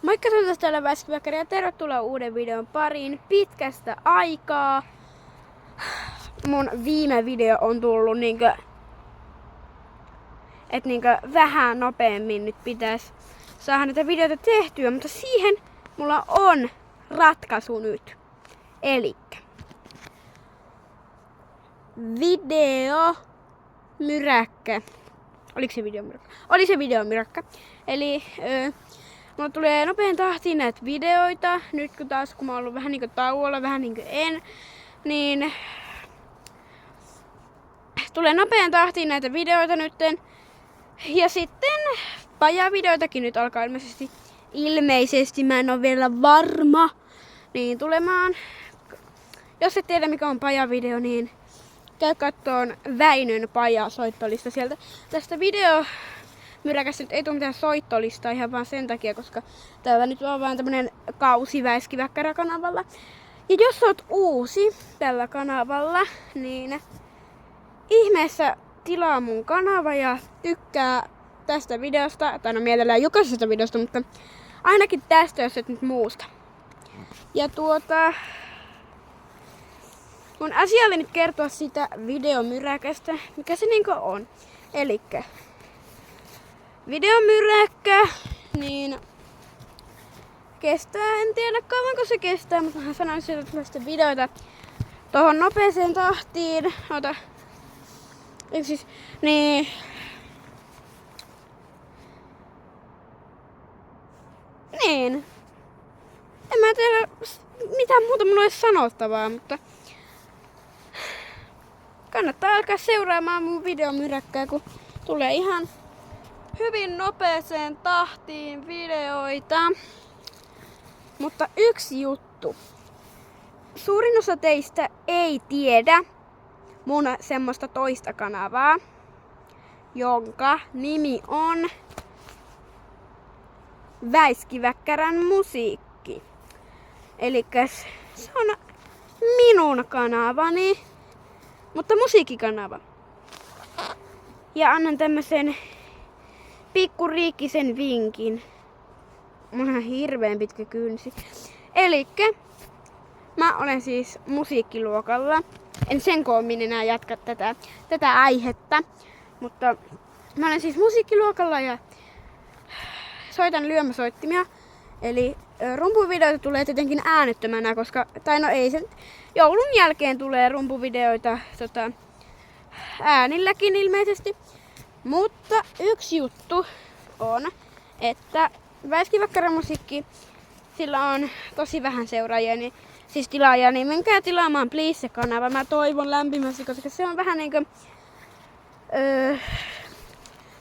Moikka, se on täällä Väskiväkkäri ja tervetuloa uuden videon pariin pitkästä aikaa. Mun viime video on tullut vähän nopeammin nyt pitäisi saada näitä videoita tehtyä, mutta siihen mulla on ratkaisu nyt. Elikkä videomyräkkä. Oliko se videomyräkkä? Oli se videomyräkkä. Eli mulla tulee nopean tahtiin näitä videoita. Nyt kun mä oon ollut vähän niinku tauolla, vähän niinku en, niin tulee nopean tahtiin näitä videoita nytten. Ja sitten pajavideoitakin nyt alkaa ilmeisesti, mä en oo vielä varma, niin tulemaan. Jos et tiedä mikä on pajavideo, niin käy kattoon Väinön pajasoittolista sieltä. Tästä videomyräkästä nyt ei tule mitään soittolistaa ihan vaan sen takia, koska täällä nyt on vaan tämmönen kausi Väskiväkkärä-kanavalla. Ja jos oot uusi tällä kanavalla, niin ihmeessä tilaa mun kanava ja tykkää tästä videosta, tai no mielellään jokaisesta videosta, mutta ainakin tästä, jos et nyt muusta. Ja mun asia oli nyt kertoa sitä videomyräkästä, mikä se niinku on. Elikkä videomyräkkä, niin kestää, en tiedä kauanko se kestää, mutta mä sanoisin, että tulee sitten videoita tohon nopeeseen tahtiin. Niin en mä tiedä mitään muuta mulla olisi sanottavaa, mutta kannattaa alkaa seuraamaan mun videomyräkkää, kun tulee ihan hyvin nopeeseen tahtiin videoita. Mutta yksi juttu. Suurin osa teistä ei tiedä mun semmoista toista kanavaa, jonka nimi on Väskiväkkärän musiikki. Elikkäs se on minun kanavani, mutta musiikkikanava. Ja annan tämmösen pikkuriikkisen vinkin. Mulla on hirveen pitkä kynsi. Elikkä mä olen siis musiikkiluokalla. En sen koommin enää jatka tätä aihetta. Mutta mä olen siis musiikkiluokalla ja soitan lyömäsoittimia. Eli rumpuvideoita tulee tietenkin äänettömänä, koska, tai no ei se, joulun jälkeen tulee rumpuvideoita äänilläkin ilmeisesti. Mutta yksi juttu on, että Väskiväkkärän musiikki, sillä on tosi vähän seuraajia, niin, siis tilaajia, niin menkää tilaamaan please se kanava. Mä toivon lämpimästi, koska se on vähän niinkö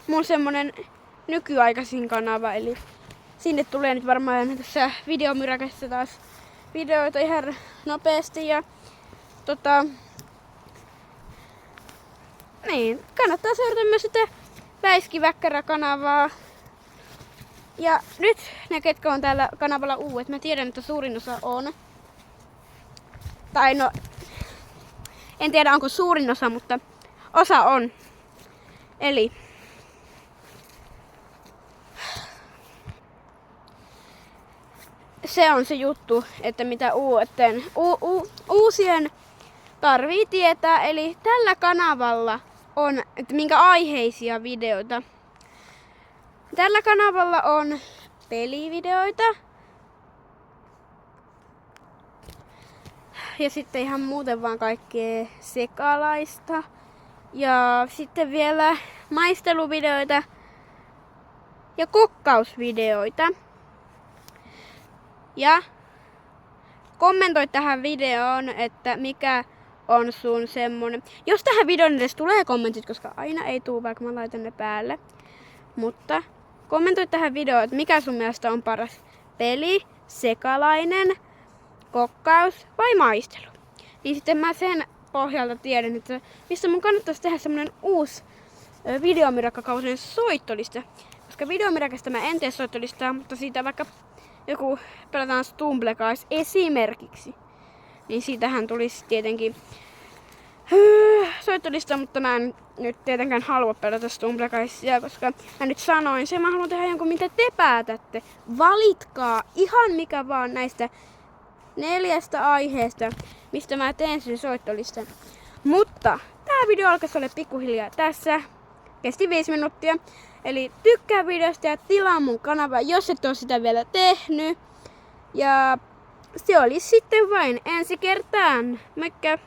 mun semmonen nykyaikaisin kanava, eli sinne tulee nyt varmaan tässä videomyräkässä taas videoita ihan nopeasti ja niin, kannattaa seurata myös sitä Väskiväkkärä-kanavaa. Ja nyt ne, ketkä on täällä kanavalla uudet, mä tiedän, että suurin osa on. Tai no, en tiedä onko suurin osa, mutta osa on. Eli se on se juttu, että mitä uusien tarvii tietää. Eli tällä kanavalla on, että minkä aiheisia videoita. Tällä kanavalla on pelivideoita. Ja sitten ihan muuten vaan kaikkea sekalaista. Ja sitten vielä maisteluvideoita ja kokkausvideoita. Ja kommentoi tähän videoon, että mikä on sun semmonen. Jos tähän videoon edes tulee kommentit, koska aina ei tuu, vaikka mä laitan ne päälle. Mutta kommentoi tähän videoon, että mikä sun mielestä on paras peli, sekalainen, kokkaus vai maistelu. Niin sitten mä sen pohjalta tiedän, että missä mun kannattaisi tehdä semmonen uusi videomyräkkäkausinen soittolista. Koska videomyräkästä mä en tee soittolistaa, mutta siitä vaikka joku pelataan Stumbleguys esimerkiksi, niin siitähän tulisi tietenkin soittolista, mutta mä en nyt tietenkään halua pelata Stumbleguisia, koska mä nyt sanoin sen, mä haluan tehdä jonkun mitä te päätätte. Valitkaa ihan mikä vaan näistä 4 aiheesta, mistä mä teen sen soittolistan. Mutta tää video alkaisi olla pikkuhiljaa tässä. Kesti 5 minuuttia. Eli tykkää videosta ja tilaa mun kanavaa, jos et oo sitä vielä tehnyt. Ja se olisi sitten vain ensi kertaan. Moikka!